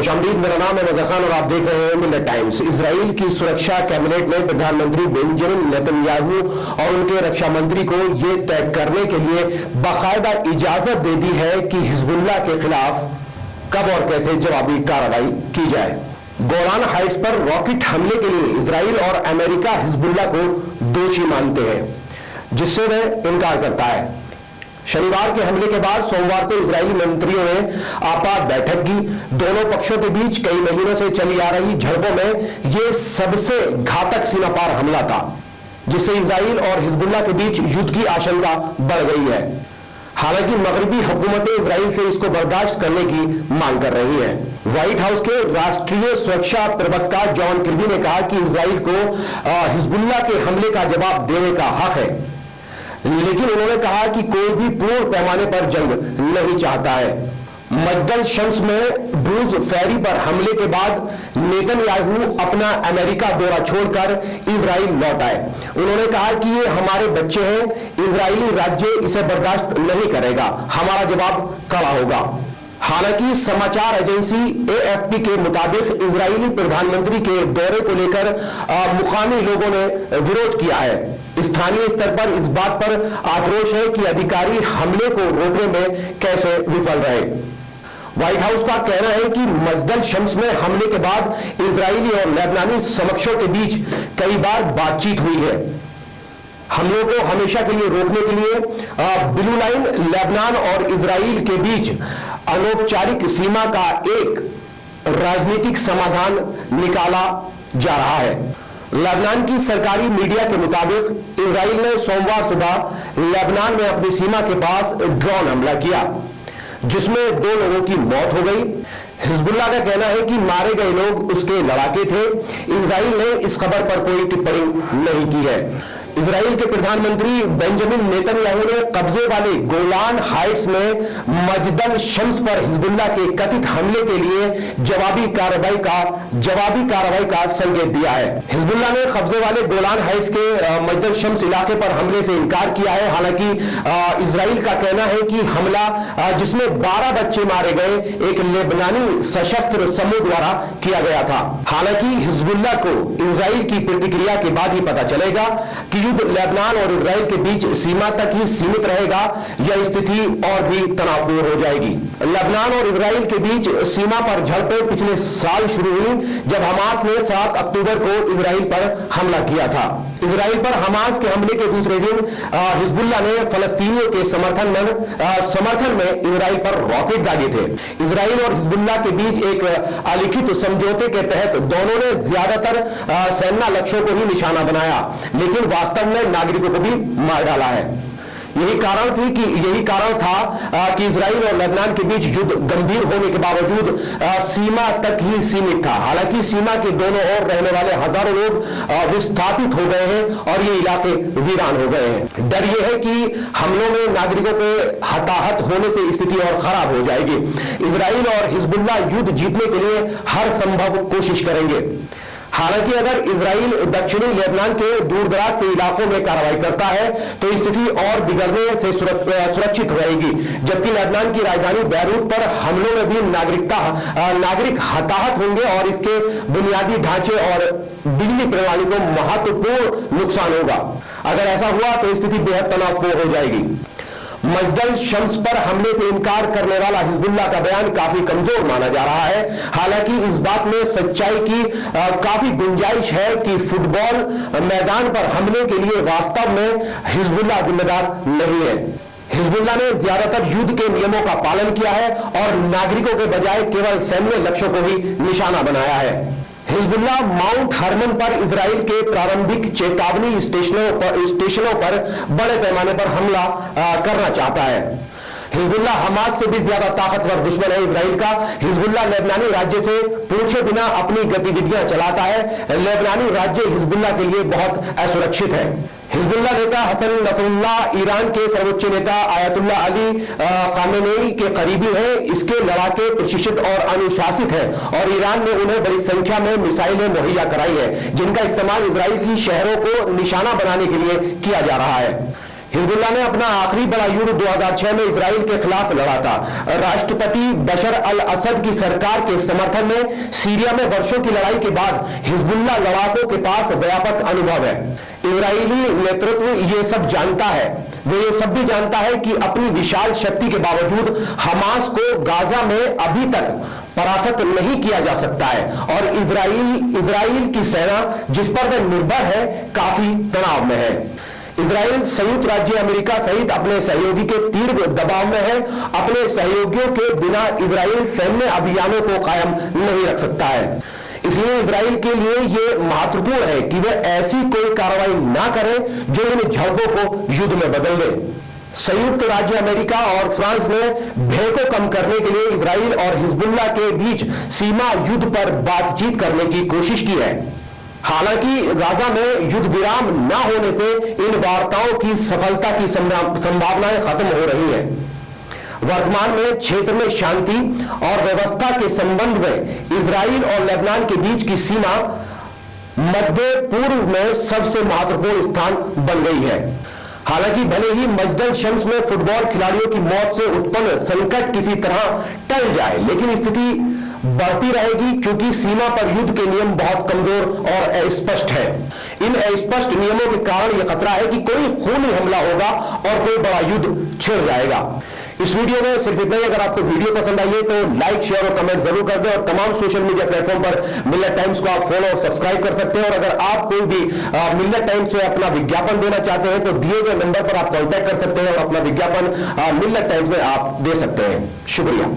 खुशामदीद, मेरा नाम है नजर खान और आप देख रहे हैं मिल्लत टाइम्स। इजराइल की सुरक्षा कैबिनेट ने प्रधानमंत्री बेंजामिन नेतन्याहू और उनके रक्षा मंत्री को यह तय करने के लिए बाकायदा इजाजत दे दी है कि हिजबुल्लाह के खिलाफ कब और कैसे जवाबी कार्रवाई की जाए। गोलान हाइट्स पर रॉकेट हमले के लिए इजराइल और अमेरिका हिजबुल्लाह को दोषी मानते हैं, जिससे वह इनकार करता है। शनिवार के हमले के बाद सोमवार को इजरायली मंत्रियों ने आपात बैठक की। दोनों पक्षों के बीच कई महीनों से चली आ रही झड़पों में यह सबसे घातक सीमापार हमला था, जिससे इजराइल और हिजबुल्लाह के बीच युद्ध की आशंका बढ़ गई है। हालांकि मगरबी हुकूमतें इजराइल से इसको बर्दाश्त करने की मांग कर रही हैं। व्हाइट हाउस के राष्ट्रीय सुरक्षा प्रवक्ता जॉन किर्बी ने कहा कि इजराइल को हिजबुल्लाह के हमले का जवाब देने का हक है, लेकिन उन्होंने कहा कि कोई भी पूर्ण पैमाने पर जंग नहीं चाहता है। मजदल शम्स में ब्रूज फेरी पर हमले के बाद नेतन्याहू अपना अमेरिका दौरा छोड़कर इजराइल लौट आए। उन्होंने कहा कि ये हमारे बच्चे हैं, इजरायली राज्य इसे बर्दाश्त नहीं करेगा, हमारा जवाब कड़ा होगा। हालांकि समाचार एजेंसी AFP के मुताबिक इजरायली प्रधानमंत्री के दौरे को लेकर मुकामी लोगों ने विरोध किया है। स्थानीय स्तर पर इस बात पर आक्रोश है कि अधिकारी हमले को रोकने में कैसे विफल रहे। व्हाइट हाउस का कहना है कि मजदल शम्स में हमले के बाद इजरायली और लेबनानी समकक्षों के बीच कई बार बातचीत हुई है। हमलों को हमेशा के लिए रोकने के लिए ब्लू लाइन लेबनान और इजराइल के बीच अनौपचारिक सीमा का एक राजनीतिक समाधान निकाला जा रहा है। लेबनान की सरकारी मीडिया के मुताबिक इजराइल ने सोमवार सुबह लेबनान में अपनी सीमा के पास ड्रोन हमला किया, जिसमें 2 लोगों की मौत हो गई। हिजबुल्लाह का कहना है कि मारे गए लोग उसके लड़ाके थे। इजराइल ने इस खबर पर कोई टिप्पणी नहीं की है। इजराइल के प्रधानमंत्री बेंजामिन नेतन्याहू ने कब्जे वाले गोलान हाइट्स में मजदल शम्स पर हिजबुल्लाह के कथित हमले के लिए जवाबी कार्रवाई का संकेत दिया है। हिजबुल्लाह ने कब्जे वाले गोलान हाइट्स के मजदल शम्स इलाके पर हमले से इनकार किया है। हालांकि इजराइल का कहना है कि हमला, जिसमें 12 बच्चे मारे गए, एक लेबनानी सशस्त्र समूह द्वारा किया गया था। हालांकि हिजबुल्लाह को इजराइल की प्रतिक्रिया के बाद ही पता चलेगा कि युद्ध लेबनान और इजराइल के बीच सीमा तक ही सीमित रहेगा या स्थिति और भी तनावपूर्ण हो जाएगी। लेबनान और इजराइल के बीच सीमा पर झड़पें पिछले साल शुरू हुई, जब हमास ने 7 अक्टूबर को इजराइल पर हमला किया था। इजराइल पर हमास के हमले के दूसरे दिन हिजबुल्लाह ने फलस्तीनियों के समर्थन में इजराइल पर रॉकेट दागे थे। इजराइल और हिजबुल्लाह के बीच एक अलिखित समझौते के तहत दोनों ने ज्यादातर सैन्य लक्ष्यों को ही निशाना बनाया, लेकिन वास्तव में नागरिकों को भी मार डाला है। यही कारण था कि इजराइल और लेबनान के बीच युद्ध गंभीर होने के बावजूद सीमा तक ही सीमित था। हालांकि सीमा के दोनों ओर रहने वाले हजारों लोग विस्थापित हो गए हैं और ये इलाके वीरान हो गए हैं। डर यह है कि हमलों में नागरिकों के हताहत होने से स्थिति और खराब हो जाएगी। इजराइल और हिजबुल्लाह युद्ध जीतने के लिए हर संभव कोशिश करेंगे। हालांकि अगर इजराइल दक्षिणी लेबनान के दूरदराज के इलाकों में कार्रवाई करता है तो स्थिति और बिगड़ने से सुरक्षित रहेगी, जबकि लेबनान की राजधानी बैरूत पर हमलों में भी नागरिक हताहत होंगे और इसके बुनियादी ढांचे और बिजली प्रणाली को महत्वपूर्ण नुकसान होगा। अगर ऐसा हुआ तो स्थिति बेहद तनावपूर्ण हो जाएगी। मजदल शम्स पर हमले से इनकार करने वाला हिजबुल्लाह का बयान काफी कमजोर माना जा रहा है। हालांकि इस बात में सच्चाई की काफी गुंजाइश है कि फुटबॉल मैदान पर हमले के लिए वास्तव में हिजबुल्लाह जिम्मेदार नहीं है। हिजबुल्लाह ने ज्यादातर युद्ध के नियमों का पालन किया है और नागरिकों के बजाय केवल सैन्य लक्ष्यों को ही निशाना बनाया है। हिजबुल्लाह माउंट हरमन पर इजराइल के प्रारंभिक चेतावनी स्टेशनों पर बड़े पैमाने पर हमला करना चाहता है। हिजबुल्लाह हमास से भी ज्यादा ताकतवर दुश्मन है इजराइल का। हिजबुल्लाह लेबनानी राज्य से पूछे बिना अपनी गतिविधियां चलाता है। लेबनानी राज्य हिजबुल्लाह के लिए बहुत असुरक्षित है। हिजबुल्लाह नेता हसन नसरुल्लाह ईरान के सर्वोच्च नेता आयतुल्लाह अली खामेनेई के करीबी हैं। इसके लड़ाके प्रशिक्षित और अनुशासित हैं और ईरान ने उन्हें बड़ी संख्या में मिसाइलें मुहैया कराई है, जिनका इस्तेमाल इजराइल की शहरों को निशाना बनाने के लिए किया जा रहा है। हिजबुल्लाह ने अपना आखिरी बड़ा युद्ध 2006 में इजराइल के खिलाफ लड़ा था। राष्ट्रपति बशर अल असद की सरकार के समर्थन में सीरिया में वर्षों की लड़ाई के बाद हिजबुल्लाह लड़ाकों के पास व्यापक अनुभव है। इजरायली नेतृत्व ये सब जानता है, वो ये सब भी जानता है कि अपनी विशाल शक्ति के बावजूद हमास को गाजा में अभी तक परास्त नहीं किया जा सकता है और इजराइल की सेना जिस पर वह निर्भर है काफी तनाव में है। इजराइल संयुक्त राज्य अमेरिका सहित अपने सहयोगी के तीव्र दबाव में है। अपने सहयोगियों के बिना इजराइल सैन्य अभियानों को कायम नहीं रख सकता है। इसलिए इजराइल के लिए यह महत्वपूर्ण है कि वह ऐसी कोई कार्रवाई ना करे जो इन झड़पों को युद्ध में बदल दे। संयुक्त राज्य अमेरिका और फ्रांस ने भय को कम करने के लिए इजराइल और हिजबुल्लाह के बीच सीमा युद्ध पर बातचीत करने की कोशिश की है। हालांकि गाजा में युद्ध विराम न होने से इन वार्ताओं की सफलता की संभावनाएं खत्म हो रही हैं। वर्तमान में क्षेत्र में शांति और व्यवस्था के संबंध में इजराइल और लेबनान के बीच की सीमा मध्य पूर्व में सबसे महत्वपूर्ण स्थान बन गई है। हालांकि भले ही मस्जिद शम्स में फुटबॉल खिलाड़ियों की मौत से उत्पन्न संकट किसी तरह टल जाए, लेकिन स्थिति बढ़ती रहेगी क्योंकि सीमा पर युद्ध के नियम बहुत कमजोर और अस्पष्ट है। इन अस्पष्ट नियमों के कारण यह खतरा है कि कोई खूनी हमला होगा और कोई बड़ा युद्ध छिड़ जाएगा। इस वीडियो में सिर्फ इतना ही। अगर आपको वीडियो पसंद आई है तो लाइक, शेयर और कमेंट जरूर कर दें और तमाम सोशल मीडिया प्लेटफॉर्म पर मिल्लत टाइम्स को आप फॉलो और सब्सक्राइब कर सकते हैं। और अगर आप कोई भी मिल्लत टाइम्स में अपना विज्ञापन देना चाहते हैं तो दिए गए नंबर पर आप कॉन्टैक्ट कर सकते हैं और अपना विज्ञापन मिल्लत टाइम्स में आप दे सकते हैं। शुक्रिया।